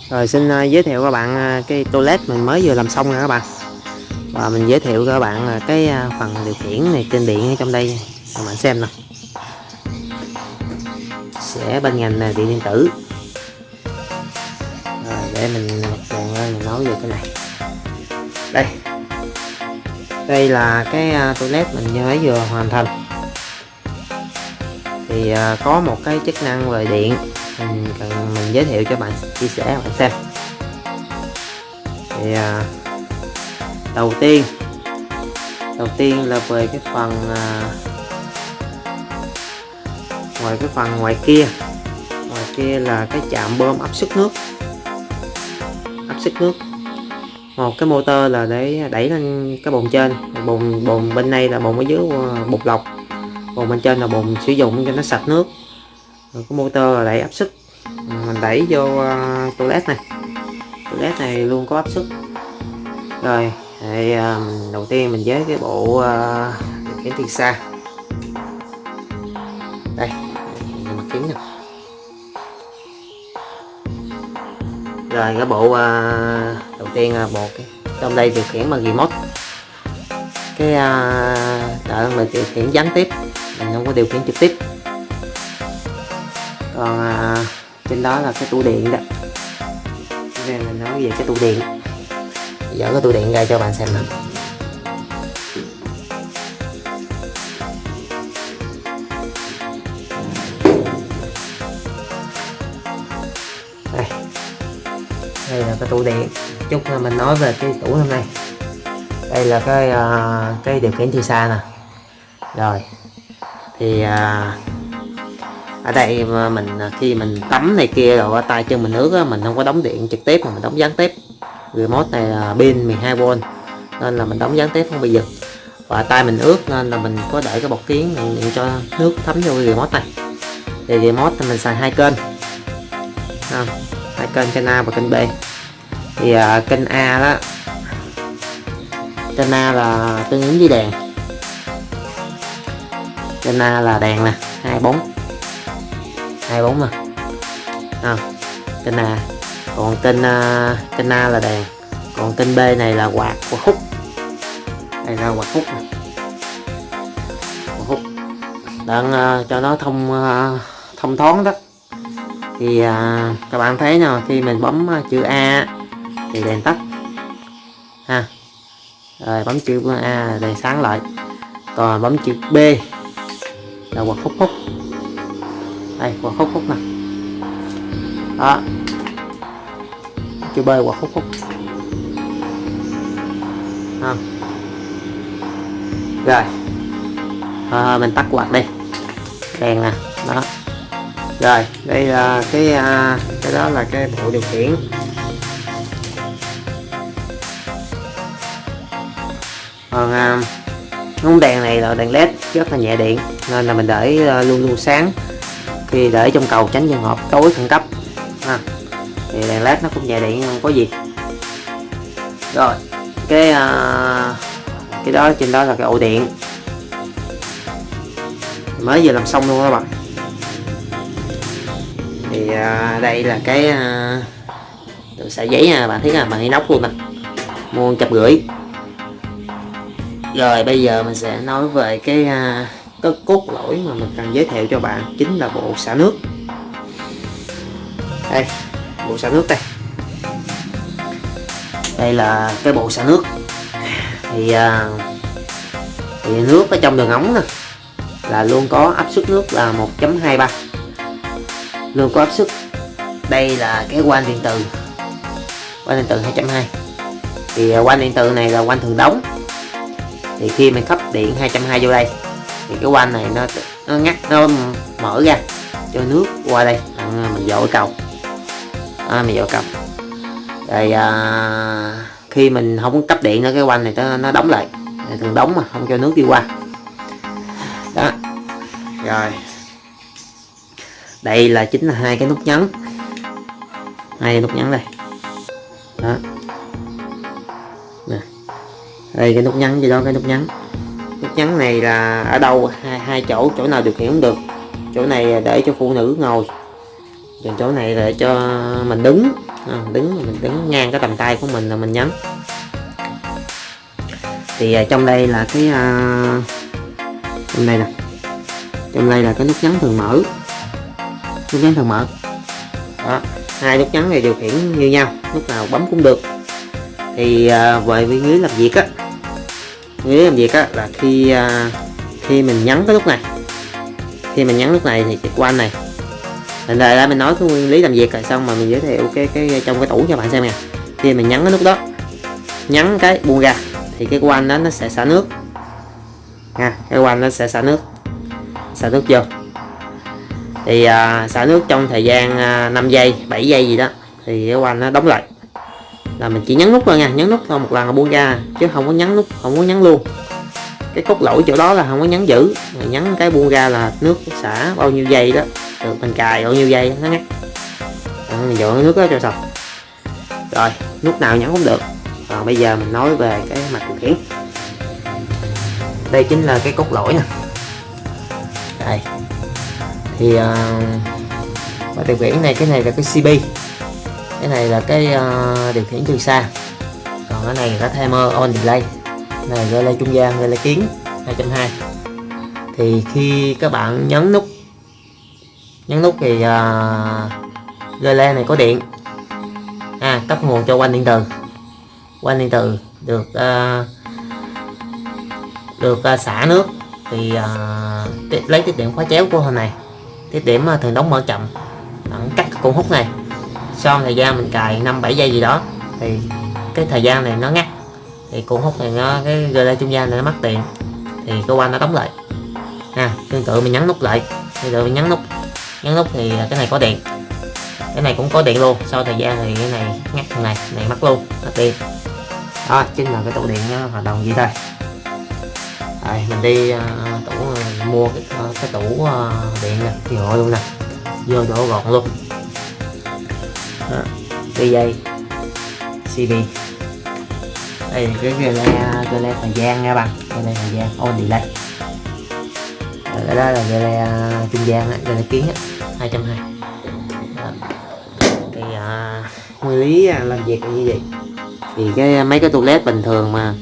Rồi xin giới thiệu các bạn cái toilet mình mới vừa làm xong nè các bạn. Và mình giới thiệu các bạn là cái phần điều khiển này trên điện ở trong đây các bạn xem nè. Sẽ bên ngành là điện điện tử. Rồi để mình đèn lên mình nói về cái này. Đây. Đây là cái toilet mình mới vừa hoàn thành. Thì có một cái chức năng về điện mình giới thiệu cho bạn, chia sẻ các bạn xem. Thì đầu tiên là về cái phần ngoài kia là cái chạm bơm áp suất nước, một cái motor là để đẩy lên cái bồn trên, bồn bên đây là bồn ở dưới bột lọc, bồn bên trên là bồn sử dụng cho nó sạch nước. Rồi cái motor là đẩy áp suất, mình đẩy vô toilet này luôn có áp suất. Rồi thì đầu tiên mình với cái bộ điều khiển từ xa đây, mặt kính nè. Rồi cái bộ đầu tiên là bộ trong đây điều khiển bằng remote, cái đợi mình điều khiển gián tiếp, mình không có điều khiển trực tiếp. Còn trên đó là cái tủ điện đó. Bây giờ mình nói về cái tủ điện, dỡ cái tủ điện ra cho bạn xem nè. Đây là cái tủ điện. Chút mình nói về cái tủ hôm nay. Đây là cái điều khiển từ xa nè. Rồi thì ở đây mà mình khi mình tắm này kia rồi tay chân mình ướt á, mình không có đóng điện trực tiếp mà mình đóng gián tiếp. Remote này là pin 12V nên là mình đóng gián tiếp không bị giật, và tay mình ướt nên là mình có để cái bọt kiến để cho nước thấm vô cái remote này. Thì remote thì mình xài hai kênh, hai kênh A và kênh B. Thì kênh A đó, kênh A là tương ứng với đèn, kênh A là đèn nè, 24 nè, kênh A. Còn kênh A là đèn, còn kênh B này là quạt hút. Đây là quạt hút nè, quạt hút đang cho nó thông thoáng đó. Thì các bạn thấy nào, khi mình bấm chữ A thì đèn tắt ha, rồi bấm chữ A đèn sáng lại, còn bấm chữ B là quạt hút. Đây quạt hút nè, đó chữ B quạt hút ha. Rồi mình tắt quạt đi, đèn nè đó. Rồi đây là cái đó là cái bộ điều khiển. Còn ngón đèn này là đèn led rất là nhẹ điện nên là mình để luôn luôn sáng, khi để trong cầu tránh trường hợp tối khẩn cấp ha. Thì đèn led nó cũng nhẹ điện không có gì. Rồi cái đó trên đó là cái ổ điện mới vừa làm xong luôn các bạn. Thì đây là cái sợi giấy nha bạn, thấy là bằng inox luôn nè, mua 150. Rồi bây giờ mình sẽ nói về cái cốt lõi mà mình cần giới thiệu cho bạn, chính là bộ xả nước. Đây bộ xả nước đây là cái bộ xả nước. Thì nước ở trong đường ống nè là luôn có áp suất nước là 1.23, luôn có áp suất. Đây là cái van điện từ 220. Thì van điện từ này là van thường đóng. Thì khi mình cấp điện 220 vô đây thì cái van này nó ngắt, nó mở ra cho nước qua đây, mình dội cầu, mình dội cầu. Rồi khi mình không cấp điện nữa, cái van này nó đóng lại, thường đóng mà không cho nước đi qua đó. Rồi đây là chính là hai cái nút nhấn, đây đó. Nè. Đây cái nút nhấn gì đó, cái nút nhấn này là ở đâu, hai chỗ nào điều khiển cũng được. Chỗ này để cho phụ nữ ngồi, còn chỗ này để cho mình đứng mình đứng ngang cái tầm tay của mình là mình nhấn. Thì trong đây là cái trong đây nè, trong đây là cái nút nhấn thường mở, nút nhấn thường mở đó. Hai nút nhấn này điều khiển như nhau, lúc nào bấm cũng được. Thì về nguyên lý làm việc á, nguyên lý làm việc á là khi mình nhấn cái nút này, khi mình nhấn nút này thì cái quan này, hiện tại là mình nói cái nguyên lý làm việc rồi, xong mà mình giới thiệu cái trong cái tủ cho bạn xem nè. Khi mình nhấn cái nút đó, nhấn cái buông ra thì cái quan đó nó sẽ xả nước nha, cái quan nó sẽ xả nước vô. Thì xả nước trong thời gian 5 giây 7 giây gì đó thì cái quan nó đóng lại. Là mình chỉ nhấn nút thôi nha, nhấn nút thôi một lần là buông ra, chứ không có nhấn nút, không có nhấn luôn. Cái cốt lỗi chỗ đó là không có nhấn giữ, mình nhấn cái buông ra là nước xả bao nhiêu giây đó được, mình cài bao nhiêu giây nó ngắt. Mình dọn cái nước đó cho xong rồi, nút nào nhấn cũng được. Còn bây giờ mình nói về cái mặt điều khiển. Đây chính là cái cốt lỗi nè. Đây thì mặt điều khiển này, cái này là cái CB, cái này là cái điều khiển từ xa, còn cái này là cái timer on delay, này relay trung gian, relay kiến 220. Thì khi các bạn nhấn nút thì relay này có điện, cấp nguồn cho quanh điện từ, được xả nước. Thì lấy tiết điểm khóa chéo của hình này, tiết điểm thường đóng mở chậm, cắt con hút này, sau thời gian mình cài 5-7 giây gì đó thì cái thời gian này nó ngắt, thì cuộn hút này nó, cái relay trung gian này nó mất điện thì cơ quan nó đóng lại. Tương tự mình nhấn nút lại, bây giờ mình nhấn nút thì cái này có điện, cái này cũng có điện luôn, sau thời gian thì cái này ngắt, thằng này mất luôn, mất điện. Đó chính là cái tủ điện hoạt động gì thôi. Rồi mình đi tủ mua cái tủ điện nè, thì hộ luôn nè, vô chỗ gọn luôn. Cái dây CD, đây là cái relay thời gian nha bạn, relay thời gian on delay. Cái đó là relay trung gian, relay kiến 220. Thì nguyên lý làm việc là như vậy. Thì mấy cái toilet bình thường mà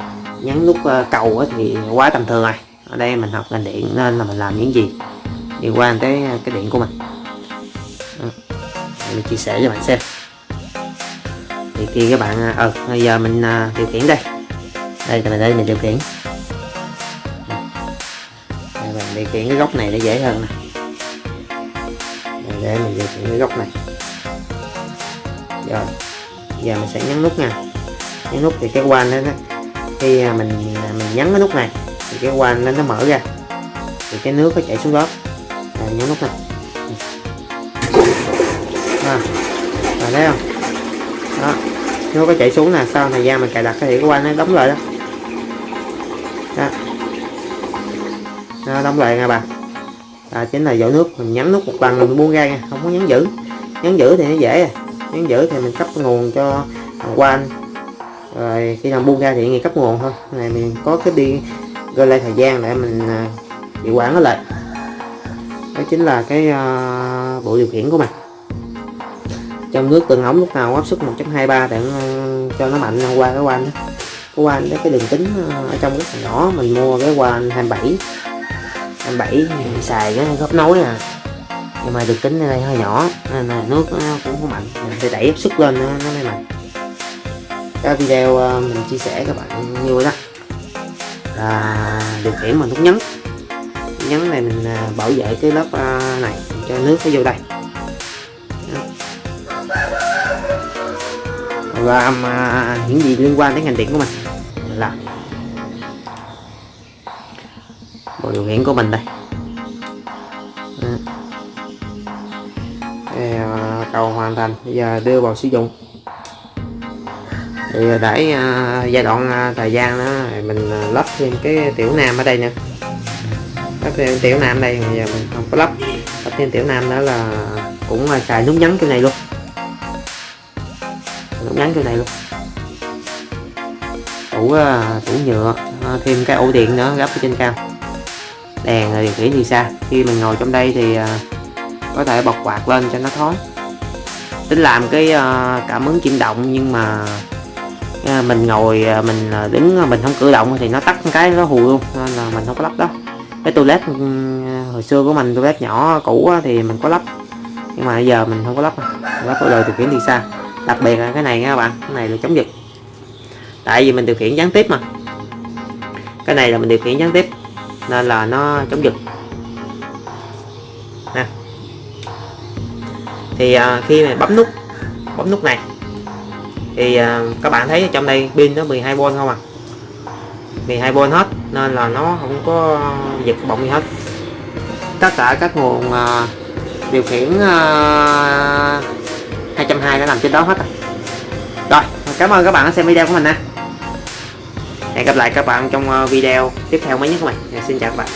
nhấn nút cầu thì quá tầm thường rồi. Ở đây mình học ngành điện nên là mình làm những gì liên quan tới cái điện của mình. Mình chia sẻ cho bạn xem. Thì khi các bạn bây giờ mình điều khiển đây là mình điều khiển. Mình điều khiển cái góc này nó dễ hơn nè, để mình điều khiển cái góc này. Rồi giờ mình sẽ nhấn nút nha, nhấn nút thì cái quan đó, khi mình nhấn cái nút này thì cái quan nó mở ra thì cái nước nó chảy xuống đó. Nhấn nút này, thấy không? Đó, nước có chảy xuống nè, sau thời gian mình cài đặt thì cái quan nó đóng lại đó. Nó đóng lại nha bạn. Chính là dội nước, mình nhấn nút một lần mình buông ra nha, không có nhấn giữ. Nhấn giữ thì nó dễ rồi, nhấn giữ thì mình cấp nguồn cho quan, rồi khi nào buông ra thì người cấp nguồn thôi. Này mình có cái đi relay thời gian để mình điều quản nó lại. Đó chính là cái bộ điều khiển của mình. Trong nước từng ống lúc nào áp suất 1.23 để cho nó mạnh qua cái van đó. Cái van đó, cái đường kính ở trong rất là nhỏ, mình mua cái van 27 mình xài cái gấp nối nè, nhưng mà đường kính ở đây hơi nhỏ nên là nước nó cũng không mạnh, mình phải đẩy áp suất lên nó mới mạnh. Cái video mình chia sẻ các bạn như vậy đó, là điều khiển bằng nút nhấn này, mình bảo vệ cái lớp này cho nước nó vô đây. Làm những gì liên quan đến ngành điện của mình là bộ điều khiển của mình đây. Cầu hoàn thành, bây giờ đưa vào sử dụng. Thì để giai đoạn thời gian đó mình lắp thêm cái tiểu nam ở đây nữa, lắp thêm tiểu nam đây, bây giờ mình không có lắp thêm tiểu nam đó là cũng xài nút nhấn cái này luôn, nút nhấn cái này luôn. Tủ nhựa, thêm cái ổ điện nữa gấp ở trên cao. Đèn điều khiển từ xa, khi mình ngồi trong đây thì có thể bật quạt lên cho nó thoáng. tính làm cái cảm ứng chuyển động, nhưng mà mình ngồi mình đứng mình không cử động thì nó tắt cái nó hùi luôn, nên là mình không có lắp đó. Cái toilet hồi xưa của mình, toilet nhỏ cũ thì mình có lắp, nhưng mà bây giờ mình không có lắp vào đời điều khiển từ xa. Đặc biệt là cái này nha các bạn, cái này là chống giật, tại vì mình điều khiển gián tiếp mà, cái này là mình điều khiển gián tiếp nên là nó chống giật ha. Thì khi mà bấm nút này thì các bạn thấy trong đây pin nó 12V không à, 12V hết, nên là nó không có giật bọng gì hết. Tất cả các nguồn điều khiển 220 đã nằm trên đó hết rồi. Cảm ơn các bạn đã xem video của mình nha. Hẹn gặp lại các bạn trong video tiếp theo mới nhất của mình. Xin chào các bạn.